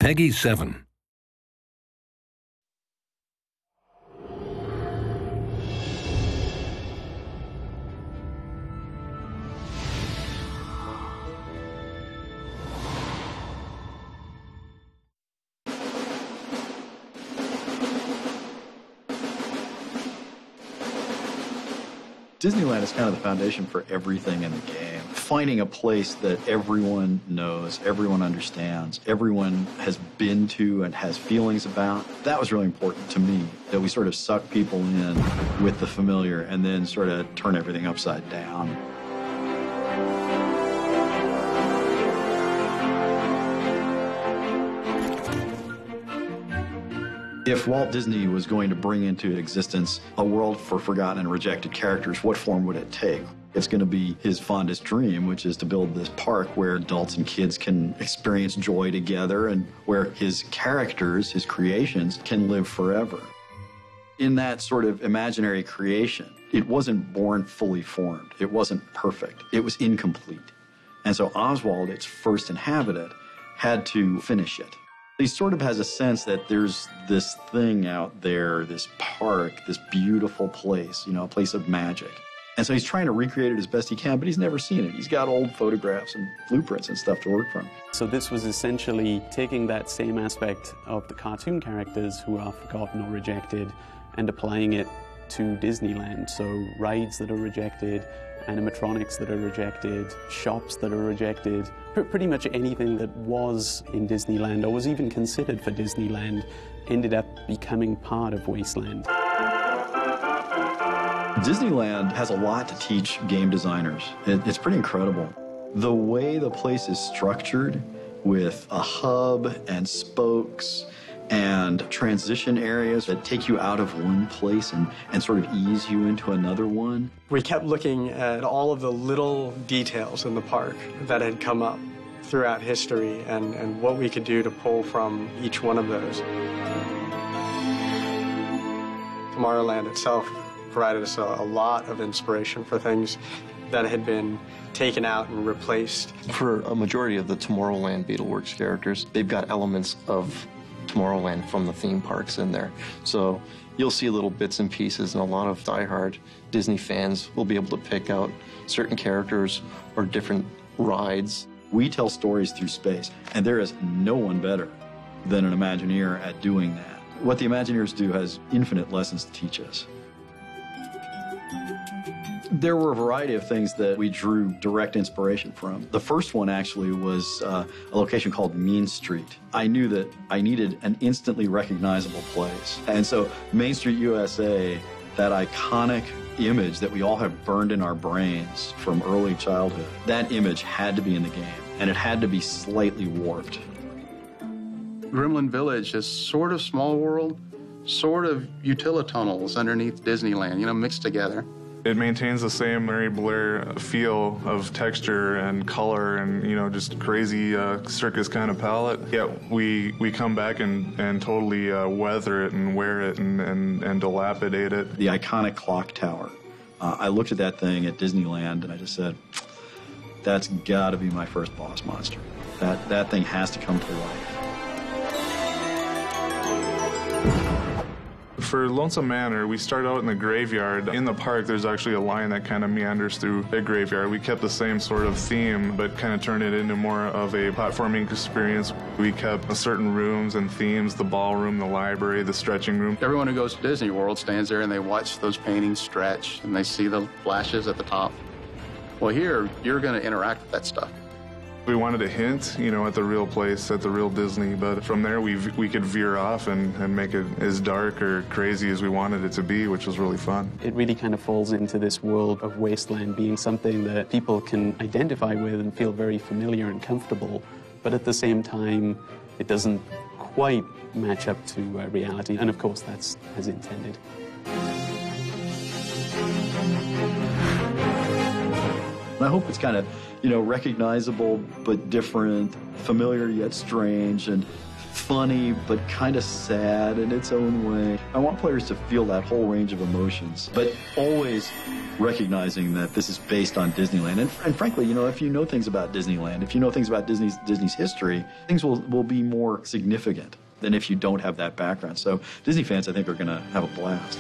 Peggy 7. Disneyland is kind of the foundation for everything in the game. Finding a place that everyone knows, everyone understands, everyone has been to and has feelings about, that was really important to me, that we sort of suck people in with the familiar and then sort of turn everything upside down. If Walt Disney was going to bring into existence a world for forgotten and rejected characters, what form would it take? It's going to be his fondest dream, which is to build this park where adults and kids can experience joy together and where his characters, his creations, can live forever. In that sort of imaginary creation, it wasn't born fully formed. It wasn't perfect. It was incomplete. And so Oswald, its first inhabitant, had to finish it. He sort of has a sense that there's this thing out there, this park, this beautiful place, a place of magic. And so he's trying to recreate it as best he can, but he's never seen it. He's got old photographs and blueprints and stuff to work from. So this was essentially taking that same aspect of the cartoon characters who are forgotten or rejected and applying it to Disneyland. So rides that are rejected, animatronics that are rejected, shops that are rejected, pretty much anything that was in Disneyland or was even considered for Disneyland ended up becoming part of Wasteland. Disneyland has a lot to teach game designers. It's pretty incredible. The way the place is structured with a hub and spokes and transition areas that take you out of one place and sort of ease you into another one. We kept looking at all of the little details in the park that had come up throughout history and what we could do to pull from each one of those. Tomorrowland itself provided us a lot of inspiration for things that had been taken out and replaced. For a majority of the Tomorrowland Beetleworks characters, they've got elements of Tomorrowland from the theme parks in there. So you'll see little bits and pieces, and a lot of diehard Disney fans will be able to pick out certain characters or different rides. We tell stories through space, and there is no one better than an Imagineer at doing that. What the Imagineers do has infinite lessons to teach us. There were a variety of things that we drew direct inspiration from. The first one actually was a location called Mean Street. I knew that I needed an instantly recognizable place. And so Main Street USA, that iconic image that we all have burned in our brains from early childhood, that image had to be in the game, and it had to be slightly warped. Gremlin Village is sort of Small World, sort of utilitunnels underneath Disneyland, mixed together. It maintains the same Mary Blair feel of texture and color and, just crazy circus kind of palette. Yet we come back and totally weather it and wear it and dilapidate it. The iconic clock tower. I looked at that thing at Disneyland and I just said, that's got to be my first boss monster. That thing has to come to life. For Lonesome Manor, we start out in the graveyard. In the park, there's actually a line that kind of meanders through the graveyard. We kept the same sort of theme, but kind of turned it into more of a platforming experience. We kept certain rooms and themes, the ballroom, the library, the stretching room. Everyone who goes to Disney World stands there and they watch those paintings stretch and they see the flashes at the top. Well, here, you're going to interact with that stuff. We wanted to hint, at the real place, at the real Disney, but from there we could veer off and make it as dark or crazy as we wanted it to be, which was really fun. It really kind of falls into this world of Wasteland being something that people can identify with and feel very familiar and comfortable, but at the same time, it doesn't quite match up to reality, and of course that's as intended. I hope it's kind of, recognizable but different, familiar yet strange, and funny, but kind of sad in its own way. I want players to feel that whole range of emotions, but always recognizing that this is based on Disneyland. And frankly, you know, if you know things about Disneyland, if you know things about Disney's history, things will be more significant than if you don't have that background. So Disney fans, I think, are going to have a blast.